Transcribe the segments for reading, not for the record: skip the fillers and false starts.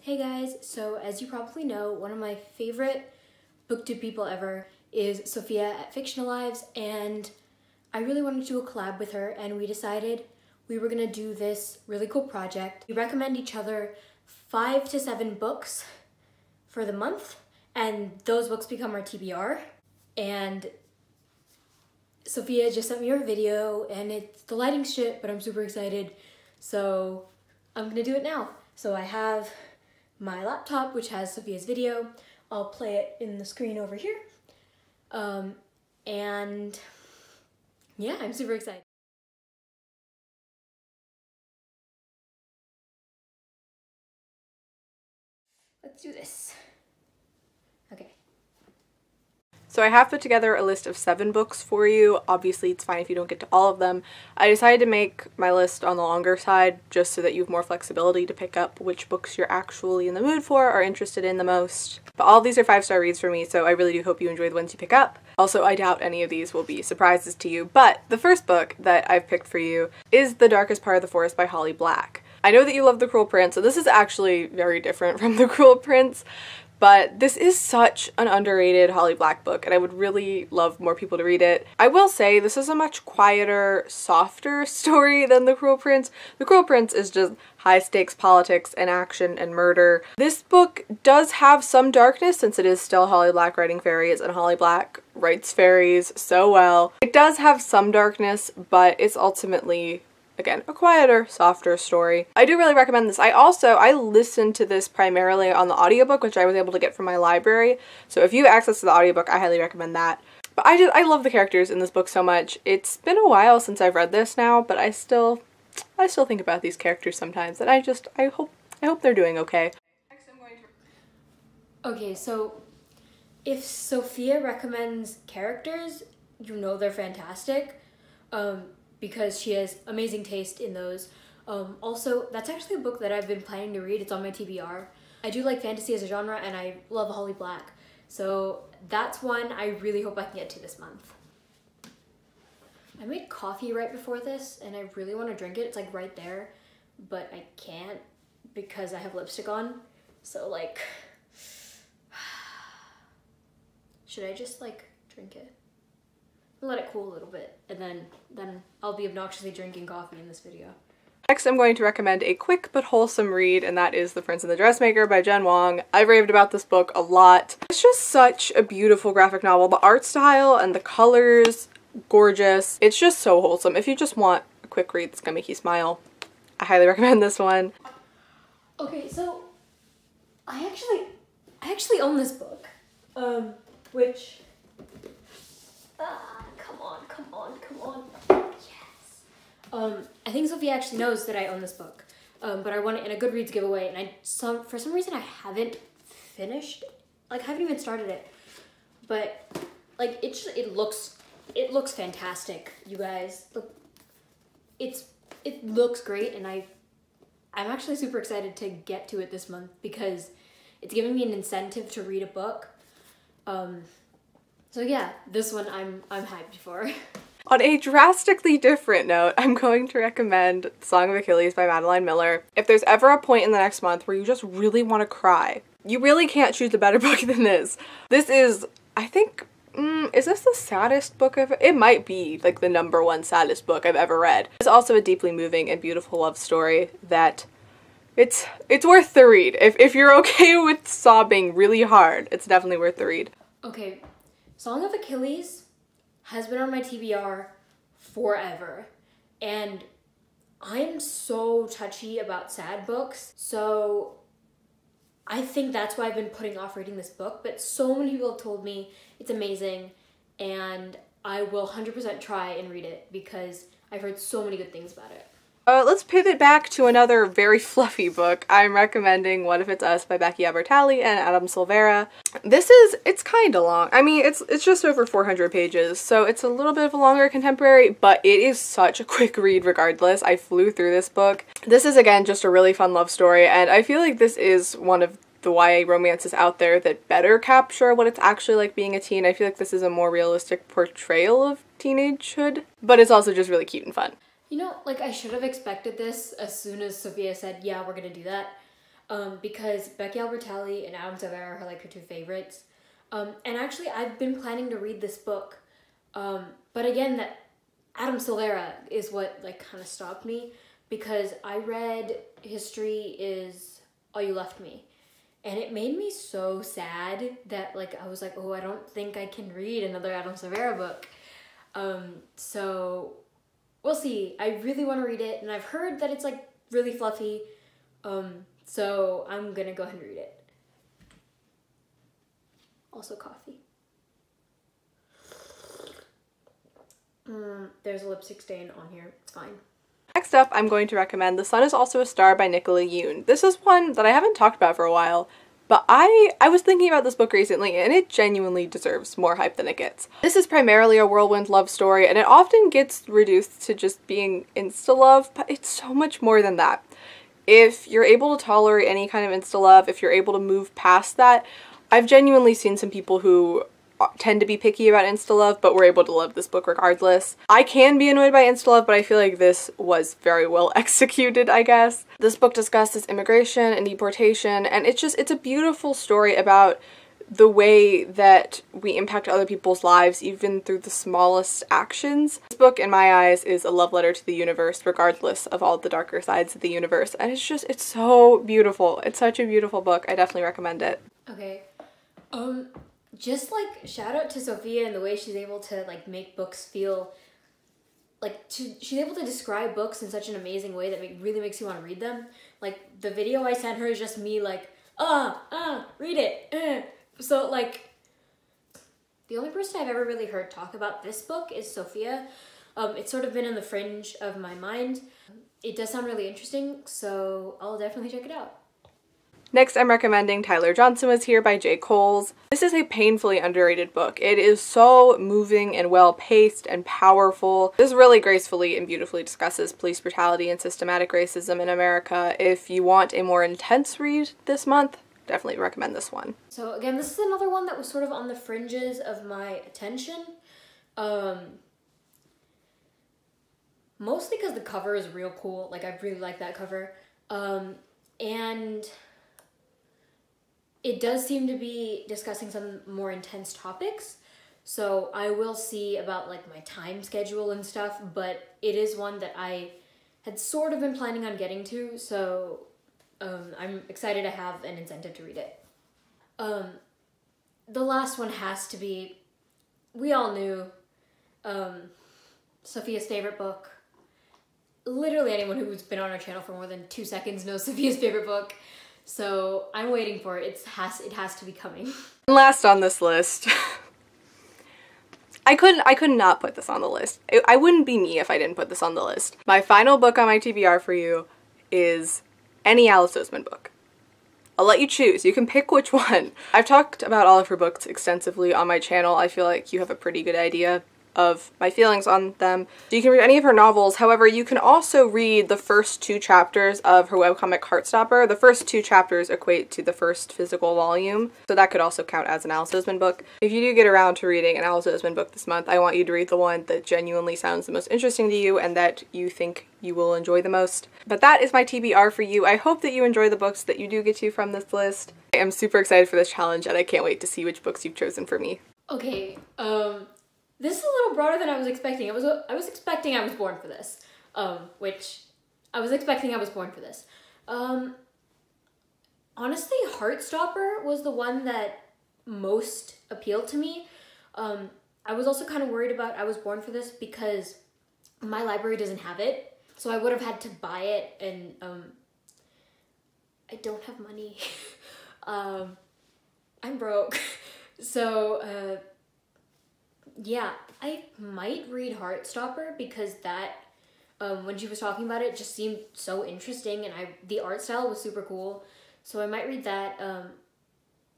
Hey guys, so as you probably know, one of my favorite booktube people ever is Sofia at fictionalives, and I really wanted to do a collab with her, and we decided we were gonna do this really cool project. We recommend each other 5 to 7 books for the month, and those books become our TBR. And Sofia just sent me her video, and the lighting's shit, but I'm super excited, so I'm gonna do it now. So I have my laptop, which has Sofia's video. I'll play it in the screen over here. And yeah, I'm super excited. Let's do this. Okay. So I have put together a list of 7 books for you. Obviously, it's fine if you don't get to all of them. I decided to make my list on the longer side just so that you have more flexibility to pick up which books you're actually in the mood for or interested in the most. But all of these are 5-star reads for me, so I really do hope you enjoy the ones you pick up. Also, I doubt any of these will be surprises to you, but the first book that I've picked for you is The Darkest Part of the Forest by Holly Black. I know that you love The Cruel Prince, so this is actually very different from The Cruel Prince. But this is such an underrated Holly Black book, and I would really love more people to read it. I will say this is a much quieter, softer story than The Cruel Prince. The Cruel Prince is just high-stakes politics and action and murder. This book does have some darkness since it is still Holly Black writing fairies, and Holly Black writes fairies so well. It does have some darkness, but it's ultimately, again, a quieter, softer story. I do really recommend this. I listened to this primarily on the audiobook, which I was able to get from my library. So if you have access to the audiobook, I highly recommend that. But I love the characters in this book so much. It's been a while since I've read this now, but I still think about these characters sometimes, and I hope they're doing okay. Next I'm going to... Okay, so if Sofia recommends characters, you know they're fantastic. Because she has amazing taste in those. Also, that's actually a book that I've been planning to read. It's on my TBR. I do like fantasy as a genre, and I love Holly Black. So that's one I really hope I can get to this month. I made coffee right before this, and I really want to drink it. It's like right there, but I can't because I have lipstick on. So like, should I just like drink it? Let it cool a little bit, and then I'll be obnoxiously drinking coffee in this video. Next, I'm going to recommend a quick but wholesome read, and that is The Prince and the Dressmaker by Jen Wong. I've raved about this book a lot. It's just such a beautiful graphic novel. The art style and the colors, gorgeous. It's just so wholesome. If you just want a quick read that's gonna make you smile, I highly recommend this one. Okay, so I actually own this book, which come on. Yes. I think Sofia actually knows that I own this book, but I won it in a Goodreads giveaway, and for some reason I haven't finished, like I haven't even started it, but like it looks fantastic, you guys. Look, it looks great, and I'm actually super excited to get to it this month because it's giving me an incentive to read a book. So yeah, this one I'm hyped for. On a drastically different note, I'm going to recommend Song of Achilles by Madeline Miller. If there's ever a point in the next month where you just really want to cry, you really can't choose a better book than this. This is, I think, is this the saddest book it might be like the #1 saddest book I've ever read. It's also a deeply moving and beautiful love story that it's worth the read. If you're okay with sobbing really hard, it's definitely worth the read. Okay, Song of Achilles has been on my TBR forever, and I'm so touchy about sad books, so I think that's why I've been putting off reading this book, but so many people have told me it's amazing, and I will 100% try and read it because I've heard so many good things about it. Let's pivot back to another very fluffy book. I'm recommending What If It's Us by Becky Albertalli and Adam Silvera. It's kind of long. I mean, it's just over 400 pages, so it's a little bit of a longer contemporary, but it is such a quick read regardless. I flew through this book. This is, again, just a really fun love story, and I feel like this is one of the YA romances out there that better capture what it's actually like being a teen. I feel like this is a more realistic portrayal of teenagehood, but it's also just really cute and fun. You know, like I should have expected this as soon as Sofia said, yeah, we're gonna do that. because Becky Albertalli and Adam Silvera are like her two favorites. And actually, I've been planning to read this book, but again, that Adam Silvera is what like kind of stopped me, because I read History Is All You Left Me, and it made me so sad that like I was like, oh, I don't think I can read another Adam Silvera book. So we'll see. I really want to read it, and I've heard that it's like really fluffy. So I'm gonna go ahead and read it. Also coffee. There's a lipstick stain on here. It's fine. Next up, I'm going to recommend The Sun Is Also a Star by Nicola Yoon. This is one that I haven't talked about for a while, but I was thinking about this book recently, and it genuinely deserves more hype than it gets. This is primarily a whirlwind love story, and it often gets reduced to just being insta-love, but it's so much more than that. If you're able to tolerate any kind of insta-love, if you're able to move past that, I've genuinely seen some people who tend to be picky about insta-love, but were able to love this book regardless. I can be annoyed by insta-love, but I feel like this was very well executed, I guess. This book discusses immigration and deportation, and it's a beautiful story about the way that we impact other people's lives, even through the smallest actions. This book, in my eyes, is a love letter to the universe, regardless of all the darker sides of the universe, and it's so beautiful. It's such a beautiful book. I definitely recommend it. Okay. Just like shout out to Sofia and the way she's able to like make books feel like she's able to describe books in such an amazing way that really makes you want to read them. Like the video I sent her is just me like read it. So like the only person I've ever really heard talk about this book is Sofia. It's sort of been in the fringe of my mind. It does sound really interesting, so I'll definitely check it out. Next, I'm recommending Tyler Johnson Was Here by J. Coles. This is a painfully underrated book. It is so moving and well-paced and powerful. This really gracefully and beautifully discusses police brutality and systematic racism in America. If you want a more intense read this month, definitely recommend this one. So again, this is another one that was sort of on the fringes of my attention. Mostly because the cover is real cool. Like, I really like that cover. And it does seem to be discussing some more intense topics, so I will see about like my time schedule and stuff, but it is one that I had sort of been planning on getting to, so I'm excited to have an incentive to read it. The last one has to be, we all knew, Sofia's favorite book. Literally anyone who's been on our channel for more than 2 seconds knows Sofia's favorite book. So I'm waiting for it. It has to be coming. Last on this list. I could not put this on the list. I wouldn't be me if I didn't put this on the list. My final book on my TBR for you is any Alice Oseman book. I'll let you choose. You can pick which one. I've talked about all of her books extensively on my channel. I feel like you have a pretty good idea of my feelings on them. So you can read any of her novels. However, you can also read the first 2 chapters of her webcomic Heartstopper. The first 2 chapters equate to the first physical volume, so that could also count as an Alice Oseman book. If you do get around to reading an Alice Oseman book this month, I want you to read the one that genuinely sounds the most interesting to you and that you think you will enjoy the most. But that is my TBR for you. I hope that you enjoy the books that you do get to from this list. I am super excited for this challenge, and I can't wait to see which books you've chosen for me. Okay, this is a little broader than I was expecting. I was expecting I was born for this. Honestly, Heartstopper was the one that most appealed to me. I was also kind of worried about I was born for this because my library doesn't have it. So I would have had to buy it, and I don't have money. I'm broke. So, yeah, I might read Heartstopper because that, when she was talking about it, just seemed so interesting, and the art style was super cool. So I might read that.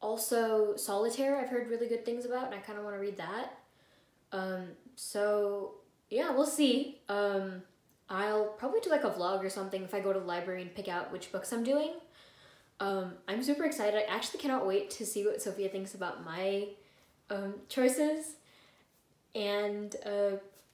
Also, Solitaire, I've heard really good things about, and I kind of want to read that. So yeah, we'll see. I'll probably do like a vlog or something if I go to the library and pick out which books I'm doing. I'm super excited. I actually cannot wait to see what Sofia thinks about my choices. And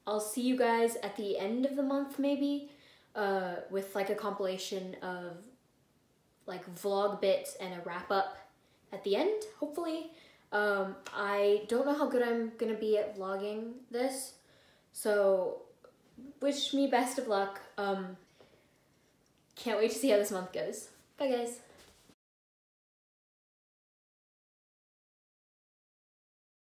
I'll see you guys at the end of the month maybe with like a compilation of like vlog bits and a wrap up at the end, hopefully. I don't know how good I'm gonna be at vlogging this, so wish me best of luck. Can't wait to see how this month goes. Bye guys.